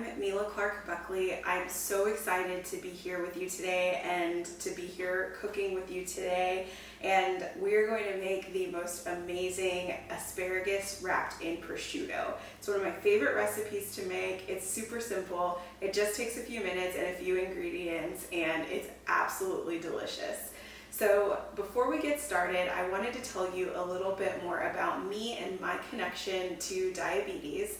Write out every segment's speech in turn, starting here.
I'm Mila Clarke Buckley. I'm so excited to be here with you today and to be here cooking with you today. And we're going to make the most amazing asparagus wrapped in prosciutto. It's one of my favorite recipes to make. It's super simple. It just takes a few minutes and a few ingredients, and it's absolutely delicious. So before we get started, I wanted to tell you a little bit more about me and my connection to diabetes.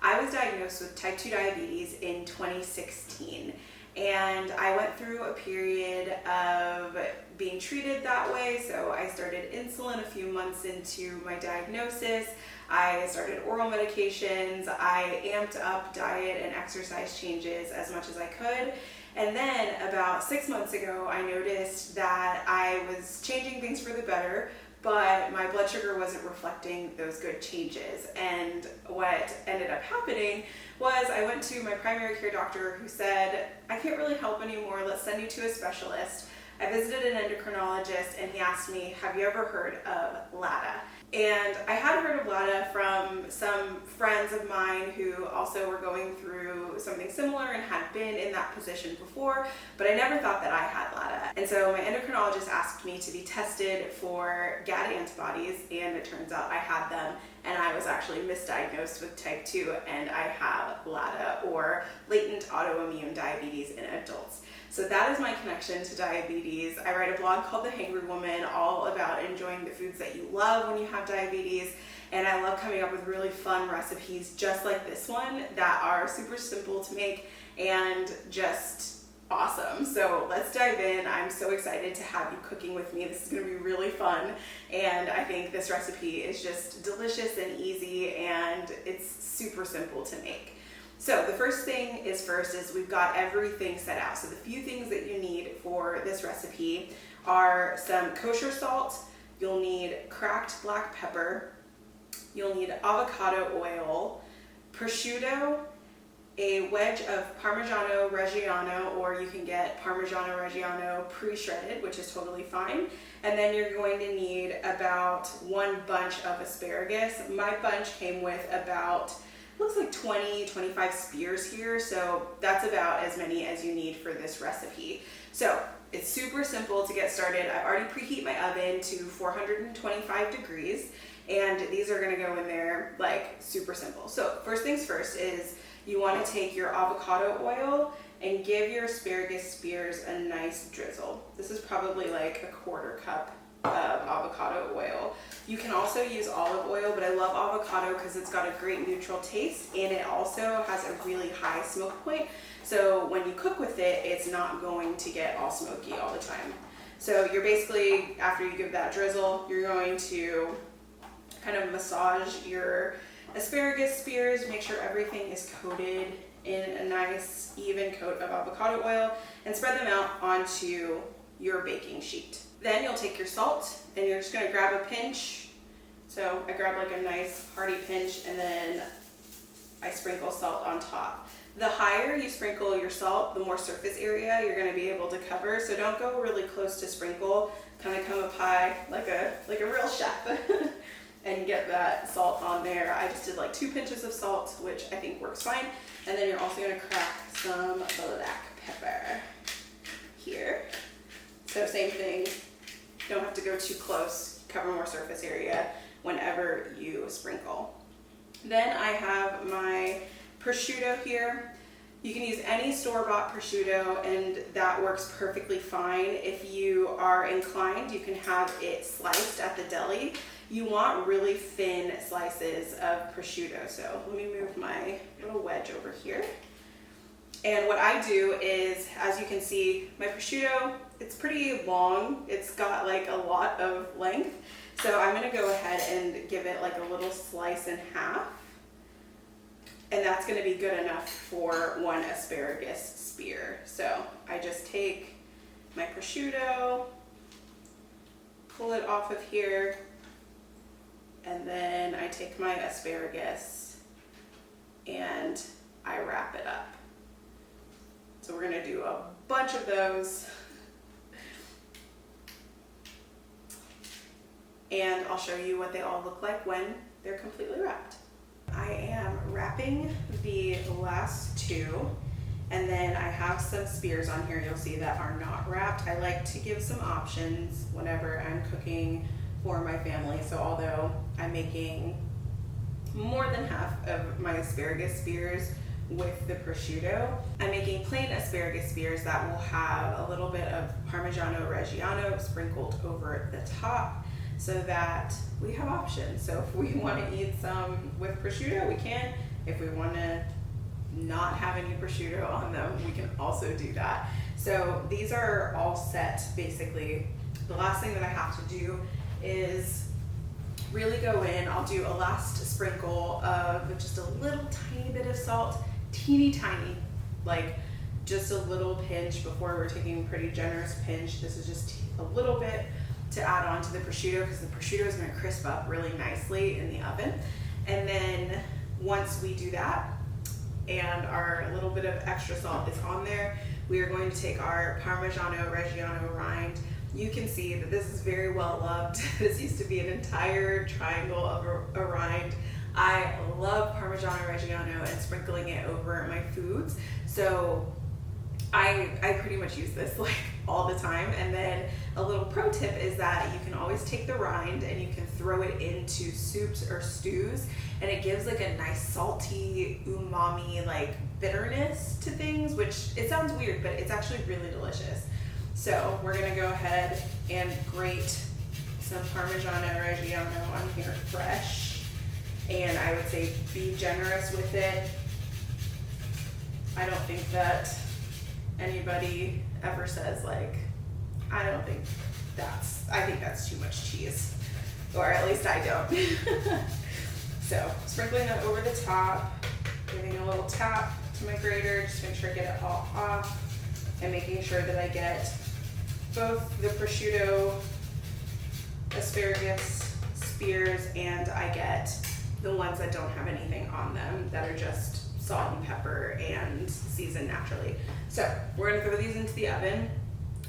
I was diagnosed with type 2 diabetes in 2016, and I went through a period of being treated that way. So I started insulin a few months into my diagnosis. I started oral medications. I amped up diet and exercise changes as much as I could. And then about 6 months ago, I noticed that I was changing things for the better, but my blood sugar wasn't reflecting those good changes. And what ended up happening was I went to my primary care doctor, who said, I can't really help anymore, let's send you to a specialist. I visited an endocrinologist, and he asked me, have you ever heard of LADA? And I had heard of LADA from some friends of mine who also were going through something similar and had been in that position before, but I never thought that I had LADA. And so my endocrinologist asked me to be tested for GAD antibodies, and it turns out I had them, and I was actually misdiagnosed with type 2, and I have LADA, or latent autoimmune diabetes in adults. So that is my connection to diabetes. I write a blog called The Hangry Woman, all about enjoying the foods that you love when you have diabetes. And I love coming up with really fun recipes just like this one that are super simple to make and just awesome. So let's dive in. I'm so excited to have you cooking with me. This is going to be really fun. And I think this recipe is just delicious and easy, and it's super simple to make. So the first thing is we've got everything set out. So the few things that you need for this recipe are some kosher salt, you'll need cracked black pepper, you'll need avocado oil, prosciutto, a wedge of Parmigiano Reggiano, or you can get Parmigiano Reggiano pre-shredded, which is totally fine. And then you're going to need about one bunch of asparagus. My bunch came with about, looks like 25 spears here, so that's about as many as you need for this recipe. So it's super simple to get started. I've already preheat my oven to 425 degrees, and these are gonna go in there like super simple. So first things first is you wanna take your avocado oil and give your asparagus spears a nice drizzle. This is probably like a quarter cup of avocado oil. You can also use olive oil, but I love avocado because it's got a great neutral taste, and it also has a really high smoke point. So when you cook with it, it's not going to get all smoky all the time. So you're basically, after you give that drizzle, you're going to kind of massage your asparagus spears, make sure everything is coated in a nice even coat of avocado oil, and spread them out onto your baking sheet. Then you'll take your salt, and you're just gonna grab a pinch. So I grab like a nice hearty pinch, and then I sprinkle salt on top. The higher you sprinkle your salt, the more surface area you're gonna be able to cover. So don't go really close to sprinkle, kind of come up high like a real chef and get that salt on there. I just did like 2 pinches of salt, which I think works fine. And then you're also gonna crack some black pepper here. So same thing, don't have to go too close, cover more surface area whenever you sprinkle. Then I have my prosciutto here. You can use any store-bought prosciutto, and that works perfectly fine. If you are inclined, you can have it sliced at the deli. You want really thin slices of prosciutto. So let me move my little wedge over here. And what I do is, as you can see, my prosciutto, it's pretty long. It's got like a lot of length. So I'm gonna go ahead and give it like a little slice in half. And that's gonna be good enough for one asparagus spear. So I just take my prosciutto, pull it off of here, and then I take my asparagus and I wrap it up. So we're gonna do a bunch of those. And I'll show you what they all look like when they're completely wrapped. I am wrapping the last 2. And then I have some spears on here you'll see that are not wrapped. I like to give some options whenever I'm cooking for my family. So although I'm making more than half of my asparagus spears with the prosciutto, I'm making plain asparagus spears that will have a little bit of Parmigiano Reggiano sprinkled over the top so that we have options. So if we want to eat some with prosciutto, we can. If we want to not have any prosciutto on them, we can also do that. So these are all set basically. The last thing that I have to do is really go in. I'll do a last sprinkle of just a little tiny bit of salt, teeny tiny, like just a little pinch. Before we're taking a pretty generous pinch. This is just a little bit to add on to the prosciutto because the prosciutto is going to crisp up really nicely in the oven. And then once we do that and our little bit of extra salt is on there, we are going to take our Parmigiano Reggiano rind. You can see that this is very well loved. This used to be an entire triangle of a rind. I love Parmigiano Reggiano and sprinkling it over my foods. So I pretty much use this like all the time. And then a little pro tip is that you can always take the rind and you can throw it into soups or stews, and it gives like a nice salty umami like bitterness to things, which it sounds weird, but it's actually really delicious. So we're gonna go ahead and grate some Parmigiano Reggiano on here fresh, and I would say be generous with it. I don't think that anybody ever says like, I think that's too much cheese, or at least I don't. So sprinkling that over the top, giving a little tap to my grater, just make sure I get it all off, and making sure that I get both the prosciutto, asparagus, spears, and I get the ones that don't have anything on them, that are just salt and pepper and seasoned naturally. So we're gonna throw these into the oven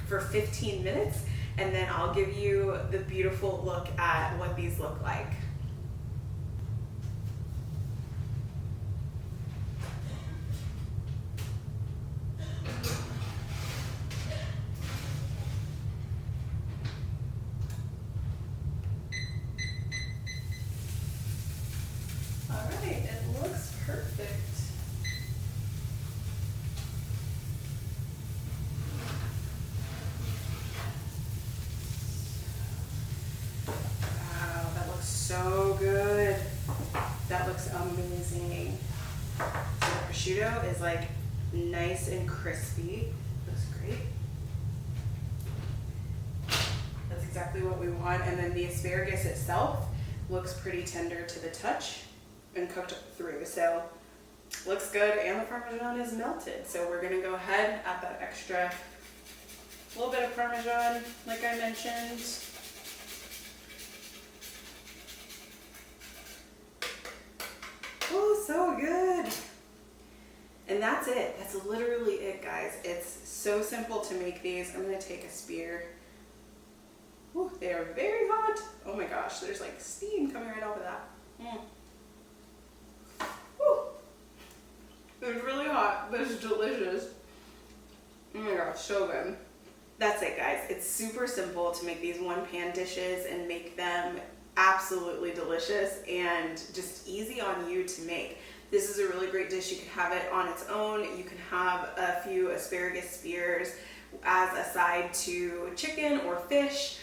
for 15 minutes, and then I'll give you the beautiful look at what these look like. So good. That looks amazing. So the prosciutto is like nice and crispy. Looks great. That's exactly what we want. And then the asparagus itself looks pretty tender to the touch and cooked through. So looks good, and the Parmesan is melted. So we're gonna go ahead, add that extra little bit of Parmesan, like I mentioned. Oh, so good. And that's it. That's literally it, guys. It's so simple to make these. I'm gonna take a spear. Ooh, they are very hot. Oh my gosh, there's like steam coming right off of that. Ooh. It's really hot, but it's delicious. Oh my gosh, so good. That's it, guys. It's super simple to make these one-pan dishes and make them absolutely delicious and just easy on you to make. This is a really great dish. You can have it on its own. You can have a few asparagus spears as a side to chicken or fish.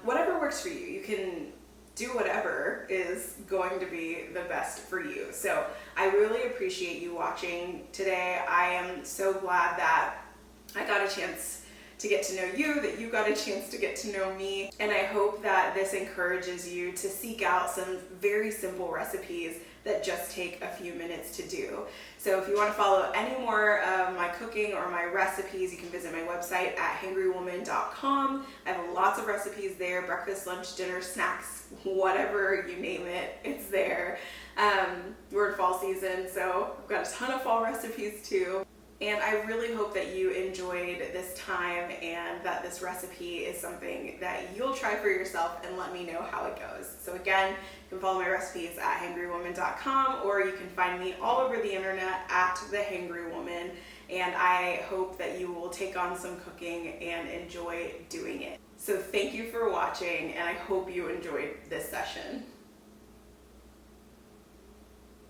Whatever works for you. You can do whatever is going to be the best for you. So I really appreciate you watching today. I am so glad that I got a chance to get to know you, that you got a chance to get to know me. And I hope that this encourages you to seek out some very simple recipes that just take a few minutes to do. So if you want to follow any more of my cooking or my recipes, you can visit my website at hangrywoman.com. I have lots of recipes there, breakfast, lunch, dinner, snacks, whatever you name it, it's there. We're in fall season, so I've got a ton of fall recipes too. And I really hope that you enjoyed this time and that this recipe is something that you'll try for yourself and let me know how it goes. So again, you can follow my recipes at hangrywoman.com, or you can find me all over the internet at the Hangry Woman. And I hope that you will take on some cooking and enjoy doing it. So thank you for watching, and I hope you enjoyed this session.